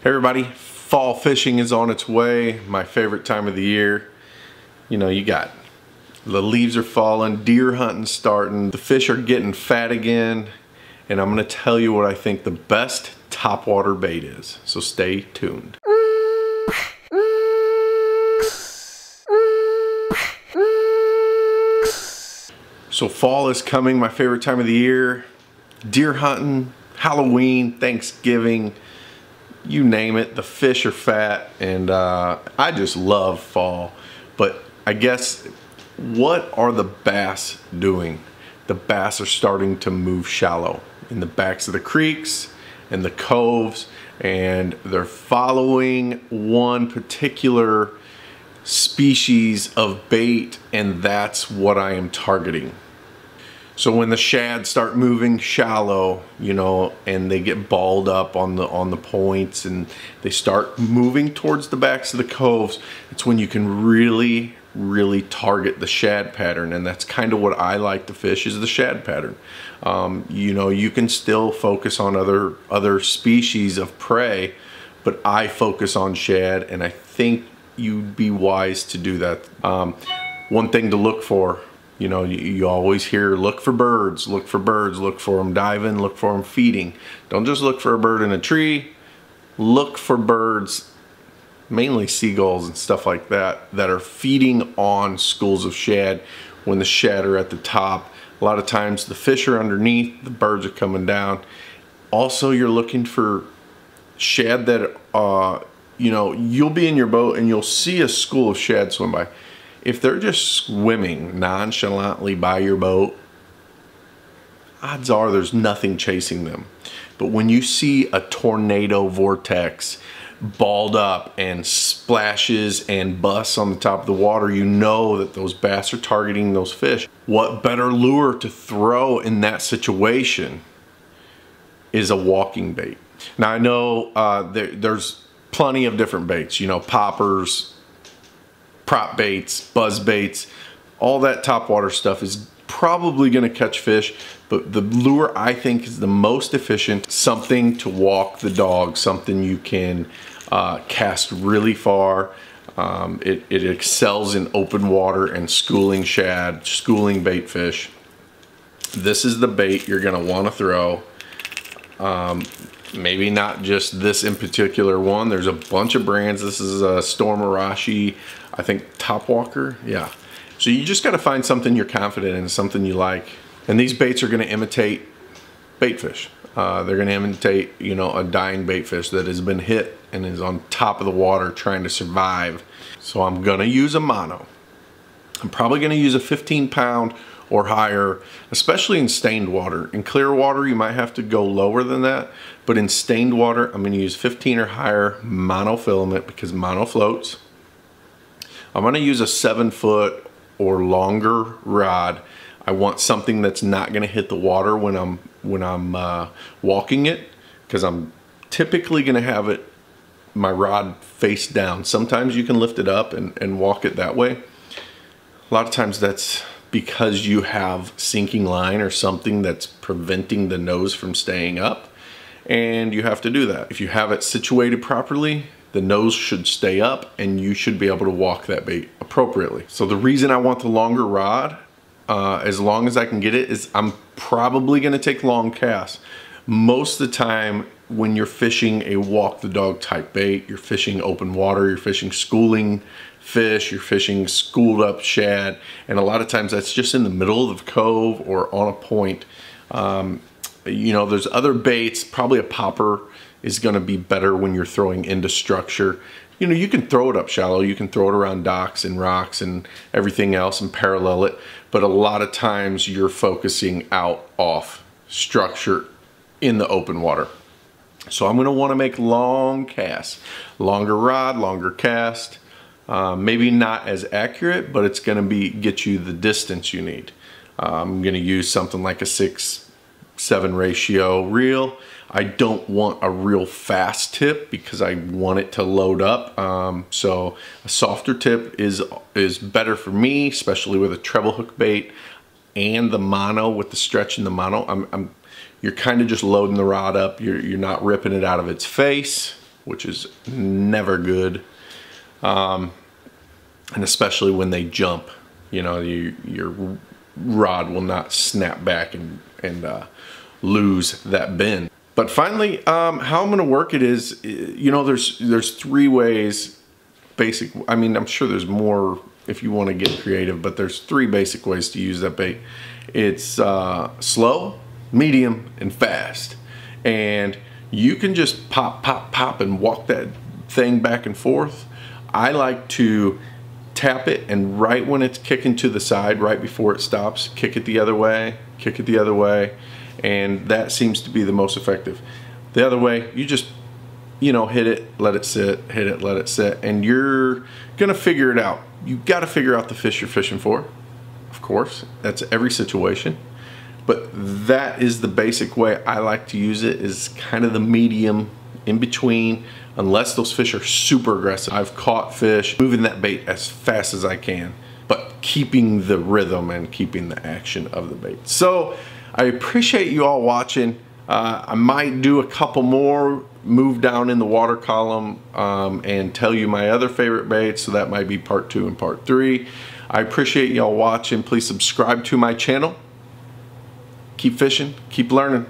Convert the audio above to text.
Hey everybody, fall fishing is on its way, my favorite time of the year. You know, you got the leaves are falling, deer hunting starting, the fish are getting fat again, and I'm gonna tell you what I think the best topwater bait is, so stay tuned. So fall is coming, my favorite time of the year. Deer hunting, Halloween, Thanksgiving, you name it, the fish are fat, and I just love fall. But I guess, what are the bass doing? The bass are starting to move shallow in the backs of the creeks and the coves, and they're following one particular species of bait, and that's what I am targeting. So when the shad start moving shallow, you know, and they get balled up on the points and they start moving towards the backs of the coves, it's when you can really target the shad pattern, and that's kind of what I like to fish, is the shad pattern. You know, you can still focus on other species of prey, but I focus on shad, and I think you'd be wise to do that. One thing to look for, you know, you always hear, look for birds, look for birds, look for them diving, look for them feeding. Don't just look for a bird in a tree, look for birds, mainly seagulls and stuff like that, that are feeding on schools of shad when the shad are at the top. A lot of times the fish are underneath, the birds are coming down. Also, you're looking for shad that, you know, you'll be in your boat and you'll see a school of shad swim by. If they're just swimming nonchalantly by your boat, odds are there's nothing chasing them. But when you see a tornado vortex balled up and splashes and busts on the top of the water, you know that those bass are targeting those fish. What better lure to throw in that situation is a walking bait. Now I know there's plenty of different baits, you know, poppers, prop baits, buzz baits, all that topwater stuff is probably going to catch fish, but the lure I think is the most efficient, something to walk the dog, something you can cast really far. It excels in open water and schooling shad, schooling bait fish. This is the bait you're going to want to throw. Maybe not just this in particular one. There's a bunch of brands. This is a Storm Arashi, I think Topwater, yeah. So you just gotta find something you're confident in, something you like. And these baits are gonna imitate bait fish. They're gonna imitate, you know, a dying bait fish that has been hit and is on top of the water trying to survive. So I'm gonna use a mono. I'm probably gonna use a 15-pound or higher, especially in stained water. In clear water, you might have to go lower than that, but in stained water, I'm gonna use 15 or higher monofilament because mono floats. I'm gonna use a 7-foot or longer rod. I want something that's not gonna hit the water when I'm walking it, because I'm typically gonna have my rod face down. Sometimes you can lift it up and walk it that way. A lot of times that's because you have sinking line or something that's preventing the nose from staying up, and you have to do that. If you have it situated properly, the nose should stay up and you should be able to walk that bait appropriately. So the reason I want the longer rod, as long as I can get it, is I'm probably gonna take long casts. Most of the time when you're fishing a walk the dog type bait, you're fishing open water, you're fishing schooling fish, you're fishing schooled up shad, and a lot of times that's just in the middle of the cove or on a point. You know, there's other baits, probably a popper is gonna be better when you're throwing into structure. You know, you can throw it up shallow, you can throw it around docks and rocks and everything else and parallel it, but a lot of times you're focusing out off structure in the open water. So I'm gonna wanna make long casts, longer rod, longer cast. Maybe not as accurate, but it's gonna get you the distance you need. I'm gonna use something like a 6-7 ratio reel. I don't want a real fast tip because I want it to load up. So a softer tip is better for me, especially with a treble hook bait and the mono, with the stretch in the mono. You're kind of just loading the rod up. You're not ripping it out of its face. which is never good. And especially when they jump, you know, your rod will not snap back and lose that bend. But finally, how I'm gonna work it is, you know, there's 3 ways basic. I mean, I'm sure there's more if you want to get creative, but there's 3 basic ways to use that bait. It's slow, medium, and fast. And you can just pop, pop, pop and walk that thing back and forth. I like to tap it, and right when it's kicking to the side, right before it stops, kick it the other way, kick it the other way, and that seems to be the most effective. The other way, you just, you know, hit it, let it sit, hit it, let it sit, and you're gonna figure it out. You gotta figure out the fish you're fishing for, of course. That's every situation. But that is the basic way I like to use it, is kind of the medium in between, unless those fish are super aggressive. I've caught fish moving that bait as fast as I can, but keeping the rhythm and keeping the action of the bait. So I appreciate you all watching. I might do a couple more, move down in the water column and tell you my other favorite baits, so that might be part 2 and part 3. I appreciate y'all watching. Please subscribe to my channel. Keep fishing, keep learning.